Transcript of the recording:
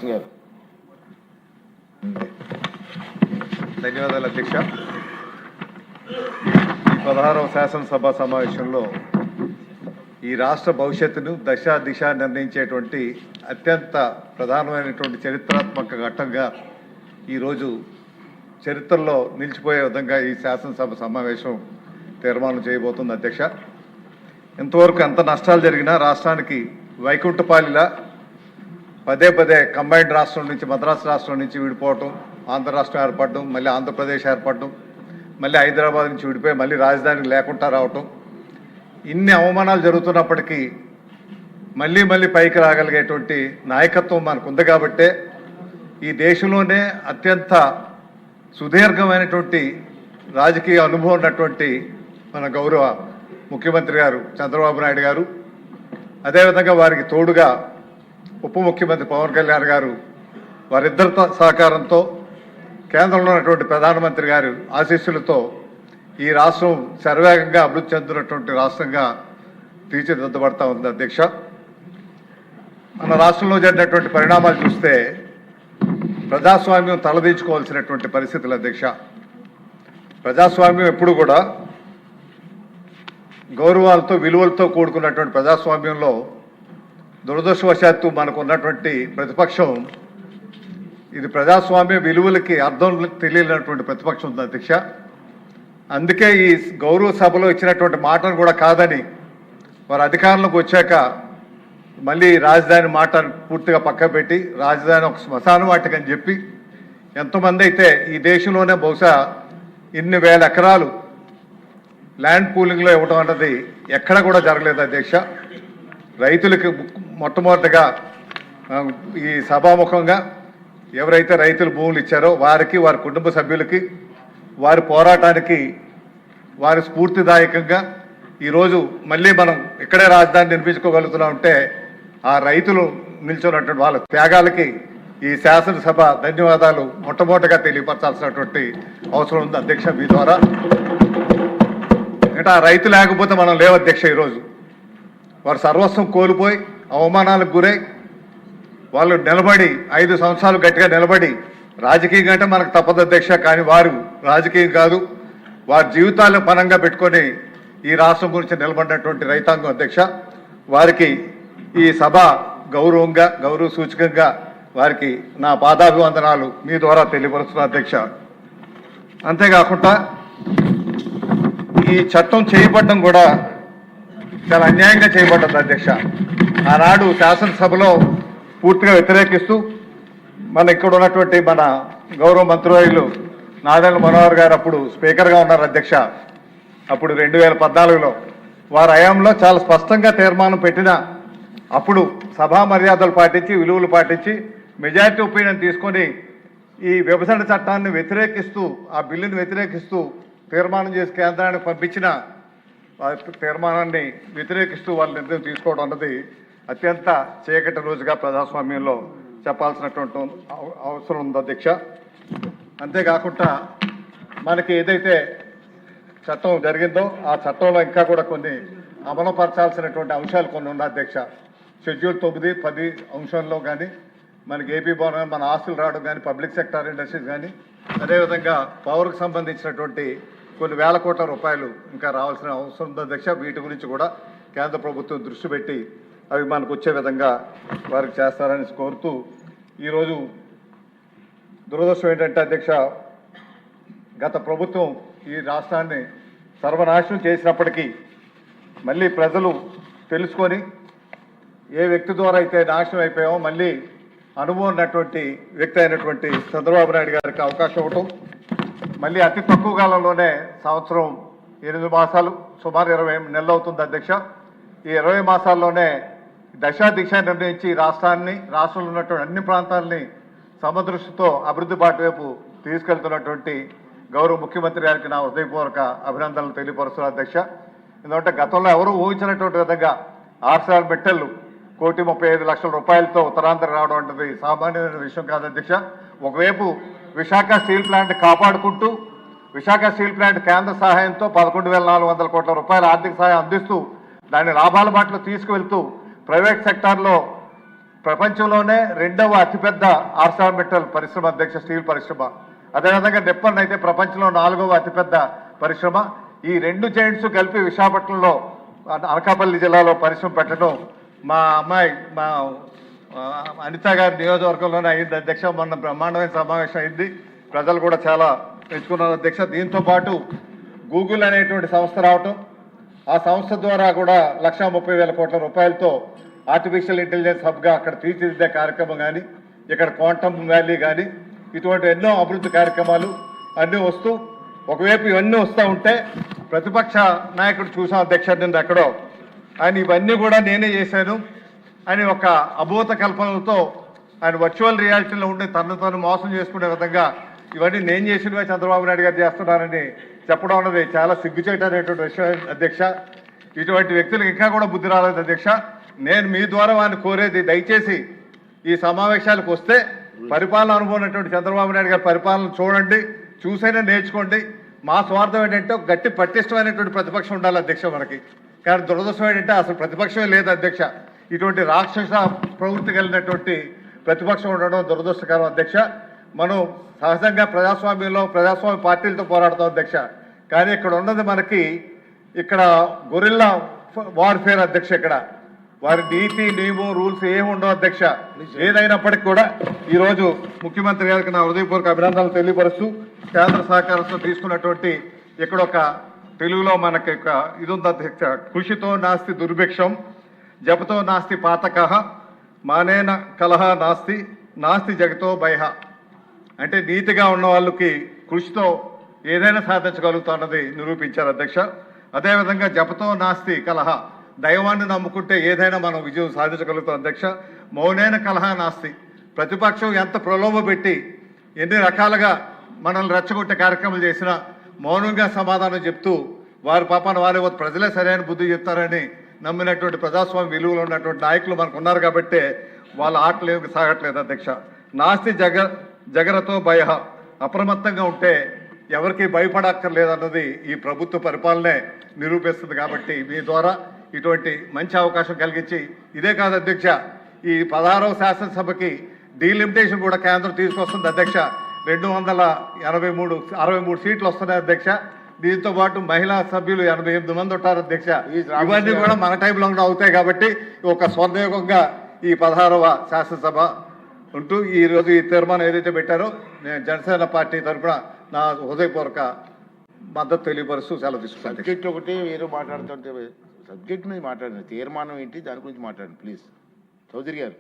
కార్యదర్శి గారు. ధన్యవాదాలు అధ్యక్ష. ఈ 16వ శాసనసభ సమావేశంలో ఈ రాష్ట్ర భవిష్యత్తును దశ దిశ నిర్ణయించేటువంటి అత్యంత ప్రధానమైనటువంటి చరిత్రాత్మక ఘట్టంగా ఈరోజు చరిత్రలో నిలిచిపోయే విధంగా ఈ శాసనసభ సమావేశం తీర్మానం చేయబోతుంది అధ్యక్ష. ఇంతవరకు ఎంత నష్టాలు జరిగినా రాష్ట్రానికి వైకుంఠపాలిలా పదే పదే కంబైన్డ్ రాష్ట్రం నుంచి మద్రాసు రాష్ట్రం నుంచి విడిపోవటం, ఆంధ్ర రాష్ట్రం ఏర్పడడం, మళ్ళీ ఆంధ్రప్రదేశ్ ఏర్పడడం, మళ్ళీ హైదరాబాద్ నుంచి విడిపోయి మళ్ళీ రాజధానికి లేకుండా రావటం, ఇన్ని అవమానాలు జరుగుతున్నప్పటికీ మళ్ళీ మళ్ళీ పైకి రాగలిగేటువంటి నాయకత్వం మనకు ఉంది కాబట్టే ఈ దేశంలోనే అత్యంత సుదీర్ఘమైనటువంటి రాజకీయ అనుభవం ఉన్నటువంటి మన గౌరవ ముఖ్యమంత్రి గారు చంద్రబాబు నాయుడు గారు, అదేవిధంగా వారికి తోడుగా ఉప ముఖ్యమంత్రి పవన్ కళ్యాణ్ గారు, వారిద్దరి సహకారంతో కేంద్రంలో ఉన్నటువంటి ప్రధానమంత్రి గారు ఆశీస్సులతో ఈ రాష్ట్రం శరవేగంగా అభివృద్ధి చెందుతున్నటువంటి రాష్ట్రంగా తీర్చిదిద్దబడతా ఉంది అధ్యక్ష. మన రాష్ట్రంలో జరిగినటువంటి పరిణామాలు చూస్తే ప్రజాస్వామ్యం తలదించుకోవాల్సినటువంటి పరిస్థితులు అధ్యక్ష. ప్రజాస్వామ్యం ఎప్పుడు కూడా గౌరవాలతో విలువలతో కూడుకున్నటువంటి ప్రజాస్వామ్యంలో దురదృష్టవశాత్తు మనకు ఉన్నటువంటి ప్రతిపక్షం ఇది ప్రజాస్వామ్య విలువలకి అర్థం తెలియనటువంటి ప్రతిపక్షం ఉంది అధ్యక్ష. అందుకే ఈ గౌరవ సభలో ఇచ్చినటువంటి మాటను కూడా కాదని వారు అధికారంలోకి వచ్చాక మళ్ళీ రాజధాని మాట పూర్తిగా పక్క పెట్టి రాజధాని ఒక శ్మశాన వాటికని చెప్పి ఎంతోమంది అయితే ఈ దేశంలోనే బహుశా ఇన్ని వేల ఎకరాలు ల్యాండ్ పూలింగ్లో ఇవ్వడం అన్నది ఎక్కడ కూడా జరగలేదు అధ్యక్ష. రైతులకి మొట్టమొదటిగా ఈ సభాముఖంగా ఎవరైతే రైతులు భూములు ఇచ్చారో వారికి, వారి కుటుంబ సభ్యులకి, వారి పోరాటానికి, వారి స్ఫూర్తిదాయకంగా ఈరోజు మళ్ళీ మనం ఇక్కడే రాజధాని నిర్మించుకోగలుగుతున్నాం అంటే ఆ రైతులు నిల్చున్నటువంటి వాళ్ళ త్యాగాలకి ఈ శాసనసభ ధన్యవాదాలు మొట్టమొదటిగా తెలియపరచాల్సినటువంటి అవసరం ఉంది అధ్యక్ష మీ ద్వారా. అంటే ఆ రైతు లేకపోతే మనం లేవు అధ్యక్ష. ఈరోజు వారు సర్వస్వం కోల్పోయి అవమానాలకు గురై వాళ్ళు నిలబడి 5 సంవత్సరాలు గట్టిగా నిలబడి రాజకీయంగా అంటే మనకు తప్పదు అధ్యక్ష, కానీ వారు రాజకీయం కాదు వారి జీవితాలను పనంగా పెట్టుకొని ఈ రాష్ట్రం గురించి నిలబడినటువంటి రైతాంగం అధ్యక్ష. వారికి ఈ సభ గౌరవంగా గౌరవ సూచకంగా వారికి నా పాదాభివందనాలు మీ ద్వారా తెలియపరుస్తున్నా అధ్యక్ష. అంతేకాకుండా ఈ చట్టం చేయబడడం కూడా చాలా అన్యాయంగా చేయబడ్డది అధ్యక్ష. ఆనాడు శాసనసభలో పూర్తిగా వ్యతిరేకిస్తూ మన ఇక్కడ ఉన్నటువంటి మన గౌరవ మంత్రివర్యులు నాదెండ్ల మనోహర్ గారు అప్పుడు స్పీకర్గా ఉన్నారు అధ్యక్ష. అప్పుడు 2014లో వారి హయాంలో చాలా స్పష్టంగా తీర్మానం పెట్టిన అప్పుడు సభా మర్యాదలు పాటించి విలువలు పాటించి మెజారిటీ ఒపీనియన్ తీసుకొని ఈ విభజన చట్టాన్ని వ్యతిరేకిస్తూ ఆ బిల్లుని వ్యతిరేకిస్తూ తీర్మానం చేసి కేంద్రానికి పంపించిన తీర్మానాన్ని వ్యతిరేకిస్తూ వాళ్ళ నిర్ణయం తీసుకోవడం అన్నది అత్యంత చీకటి రోజుగా ప్రజాస్వామ్యంలో చెప్పాల్సినటువంటి అవసరం ఉంది అధ్యక్ష. అంతేకాకుండా మనకి ఏదైతే చట్టం జరిగిందో ఆ చట్టంలో ఇంకా కూడా కొన్ని అమలుపరచాల్సినటువంటి అంశాలు కొన్ని ఉన్నాయి అధ్యక్ష. షెడ్యూల్ 9, 10 అంశంలో కానీ మనకి ఏపీ భవన్ మన ఆస్తులు రావడం కానీ, పబ్లిక్ సెక్టార్ ఇండస్ట్రీస్ కానీ, అదేవిధంగా పవర్కి సంబంధించినటువంటి కొన్ని వేల కోట్ల రూపాయలు ఇంకా రావాల్సిన అవసరం ఉంది అధ్యక్ష. వీటి గురించి కూడా కేంద్ర ప్రభుత్వం దృష్టి పెట్టి అవి మనకు వచ్చే విధంగా వారికి చేస్తారని కోరుతూ ఈరోజు దురదృష్టం ఏంటంటే అధ్యక్ష, గత ప్రభుత్వం ఈ రాష్ట్రాన్ని సర్వనాశనం చేసినప్పటికీ మళ్ళీ ప్రజలు తెలుసుకొని ఏ వ్యక్తి ద్వారా అయితే నాశనం అయిపోయామో మళ్ళీ అనుభవం ఉన్నటువంటి వ్యక్తి అయినటువంటి చంద్రబాబు నాయుడు గారికి అవకాశం ఇవ్వటం, మళ్ళీ అతి తక్కువ కాలంలోనే సంవత్సరం 8 మాసాలు సుమారు 20 నెలలు అవుతుంది అధ్యక్ష. ఈ 20 మాసాల్లోనే దశ దిశ నిర్ణయించి రాష్ట్రంలో ఉన్నటువంటి అన్ని ప్రాంతాలని సమదృష్టితో అభివృద్ధి బాట వైపు తీసుకెళ్తున్నటువంటి గౌరవ ముఖ్యమంత్రి గారికి నా హృదయపూర్వక అభినందనలు తెలియపరుస్తున్నారు అధ్యక్ష. ఎందుకంటే గతంలో ఎవరూ ఊహించినటువంటి విధంగా ఆర్సార్ మెట్టెళ్ళు 1,35,00,000 రూపాయలతో ఉత్తరాంధ్ర రావడం అంటే సామాన్యమైన విషయం కాదు అధ్యక్ష. ఒకవైపు విశాఖ స్టీల్ ప్లాంట్ కాపాడుకుంటూ విశాఖ స్టీల్ ప్లాంట్ కేంద్ర సహాయంతో 11,400 కోట్ల రూపాయల ఆర్థిక సహాయం అందిస్తూ దాన్ని లాభాల బాటలో తీసుకువెళ్తూ ప్రైవేట్ సెక్టార్లో ప్రపంచంలోనే రెండవ అతిపెద్ద ఆర్సామెటల్ పరిశ్రమ అధ్యక్ష, స్టీల్ పరిశ్రమ. అదేవిధంగా నిప్పన్ అయితే ప్రపంచంలో 4వ అతిపెద్ద పరిశ్రమ. ఈ 2 జాయింట్స్ కలిపి విశాఖపట్నంలో అనకాపల్లి జిల్లాలో పరిశ్రమ పెట్టడం మా అమ్మాయి మా అనిత గారి నియోజకవర్గంలోనే అయింది అధ్యక్ష. మొన్న బ్రహ్మాండమైన సమావేశం అయింది, ప్రజలు కూడా చాలా మెచ్చుకున్నారు అధ్యక్ష. దీంతో పాటు గూగుల్ అనేటువంటి సంస్థ రావటం, ఆ సంస్థ ద్వారా కూడా 1,30,000 కోట్ల రూపాయలతో ఆర్టిఫిషియల్ ఇంటెలిజెన్స్ హబ్గా అక్కడ తీర్చిదిద్దే కార్యక్రమం కానీ, ఇక్కడ క్వాంటమ్ వ్యాలీ కానీ, ఇటువంటి ఎన్నో అభివృద్ధి కార్యక్రమాలు అన్నీ వస్తూ, ఒకవైపు ఇవన్నీ వస్తూ ఉంటే ప్రతిపక్ష నాయకుడు చూసాం అధ్యక్ష నిన్న ఎక్కడో, ఆయన ఇవన్నీ కూడా నేనే చేశాను అని ఒక అభూత కల్పనలతో ఆయన వర్చువల్ రియాలిటీలో ఉండి తను మోసం చేసుకునే విధంగా ఇవన్నీ నేను చేసినవే చంద్రబాబు నాయుడు గారు చేస్తున్నారని చెప్పడం అన్నది చాలా సిగ్గుచేటనేటువంటి విషయం అధ్యక్ష. ఇటువంటి వ్యక్తులకు ఇంకా కూడా బుద్ధి రాలేదు అధ్యక్ష. నేను మీ ద్వారా వారిని కోరేది, దయచేసి ఈ సమావేశాలకు వస్తే పరిపాలన అనుభవం ఉన్నటువంటి చంద్రబాబు నాయుడు గారి పరిపాలన చూడండి, చూసైనా నేర్చుకోండి. మా స్వార్థం ఏంటంటే ఒక గట్టి పటిష్టమైనటువంటి ప్రతిపక్షం ఉండాలి అధ్యక్ష మనకి. కానీ దురదృష్టం ఏంటంటే అసలు ప్రతిపక్షమే లేదు అధ్యక్ష. ఇటువంటి రాక్షస ప్రవృత్తి కలిగినటువంటి ప్రతిపక్షం ఉండడం దురదృష్టకరం అధ్యక్ష. మనం సహజంగా ప్రజాస్వామ్యంలో ప్రజాస్వామ్య పార్టీలతో పోరాడతాం అధ్యక్ష. కానీ ఇక్కడ ఉన్నది మనకి ఇక్కడ గొరిల్లా వార్ఫేర్ అధ్యక్ష. ఇక్కడ వారి నీతి నియమం రూల్స్ ఏమి ఉండవు అధ్యక్ష. ఏదైనప్పటికీ కూడా ఈరోజు ముఖ్యమంత్రి గారికి నా హృదయపూర్వక అభినందనలు తెలియపరుస్తూ, కేంద్ర సహకారంతో తీసుకున్నటువంటి ఇక్కడ ఒక తెలుగులో మనకి ఒక ఇది ఉంది అధ్యక్ష, కృషితో నాస్తి దుర్భిక్షం, జపతో నాస్తి పాతక, మానేన కలహ నాస్తి, నాస్తి జగతో భయ. అంటే నీతిగా ఉన్న వాళ్ళకి కృషితో ఏదైనా సాధించగలుగుతున్నది నిరూపించారు అధ్యక్ష. అదేవిధంగా జపతో నాస్తి కలహ, దైవాన్ని నమ్ముకుంటే ఏదైనా మనం విజయం సాధించగలుగుతాం అధ్యక్ష. మౌనైన కలహ నాస్తి, ప్రతిపక్షం ఎంత ప్రలోభ పెట్టి ఎన్ని రకాలుగా మనల్ని రెచ్చగొట్టే కార్యక్రమాలు చేసినా మౌనంగా సమాధానం చెప్తూ వారి పాపాన వారి ప్రజలే సరైన బుద్ధి చెప్తారని నమ్మినటువంటి ప్రజాస్వామ్య విలువలు ఉన్నటువంటి నాయకులు మనకు ఉన్నారు కాబట్టి వాళ్ళ ఆటలు ఏమి సాగట్లేదు అధ్యక్ష. నాస్తి జగరతో భయ, అప్రమత్తంగా ఉంటే ఎవరికి భయపడక్కర్లేదన్నది ఈ ప్రభుత్వ పరిపాలనే నిరూపిస్తుంది. కాబట్టి మీ ద్వారా ఇటువంటి మంచి అవకాశం కలిగించి, ఇదే కాదు అధ్యక్ష, ఈ 16వ శాసనసభకి డీలిమిటేషన్ కూడా కేంద్రం తీసుకొస్తుంది అధ్యక్ష. 263 సీట్లు వస్తున్నాయి అధ్యక్ష. దీంతో పాటు మహిళా సభ్యులు 88 మంది ఉంటారు అధ్యక్ష. ఇవన్నీ కూడా మన టైంలో అవుతాయి కాబట్టి ఒక స్వర్ణయుగంగా ఈ 16వ శాసనసభ ఉంటూ ఈరోజు ఈ తీర్మానం ఏదైతే పెట్టారో నేను జనసేన పార్టీ తరఫున నా హృదయపూర్వక మద్దతు తెలియపరుస్తూ సెలవు తీసుకుంటాను. సబ్జెక్ట్ ఒకటి వేరే మాట్లాడుతుంటే సబ్జెక్ట్ మీద మాట్లాడండి, తీర్మానం ఏంటి దాని గురించి మాట్లాడండి ప్లీజ్. చౌదరి గారు.